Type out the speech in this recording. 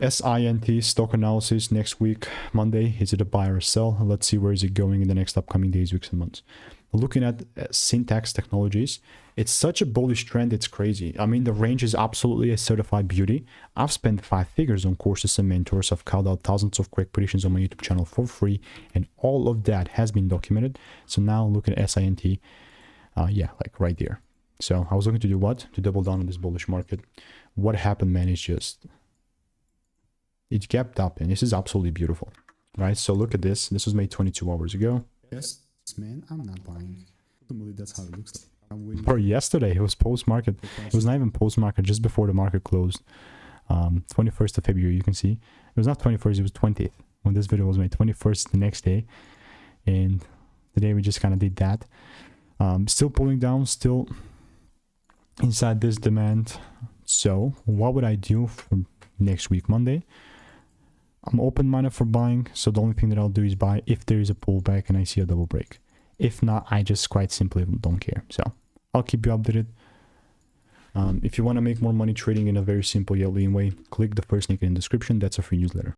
SINT stock analysis next week, Monday. Is it a buy or a sell? Let's see where is it going in the next upcoming days, weeks, and months. Looking at SINTX Technologies, it's such a bullish trend, it's crazy. I mean, the range is absolutely a certified beauty. I've spent 5 figures on courses and mentors. I've called out thousands of quick predictions on my YouTube channel for free, and all of that has been documented. So now look at SINT, yeah, like right there. So I was looking to do what? To double down on this bullish market. What happened, man, is just, it kept up, and this is absolutely beautiful, right? So look at this. This was made 22 hours ago. Yes, man, I'm not buying. Ultimately, that's how it looks like. I'm waiting. Or yesterday, it was post-market. It was not even post-market, just before the market closed. 21st of February, you can see. It was not 21st, it was 20th when this video was made. 21st the next day. And today we just kind of did that. Still pulling down, still inside this demand. So what would I do for next week, Monday? I'm open-minded for buying, so the only thing that I'll do is buy if there is a pullback and I see a double break. If not, I just quite simply don't care. So I'll keep you updated. If you want to make more money trading in a very simple yet lean way, click the first link in the description. That's a free newsletter.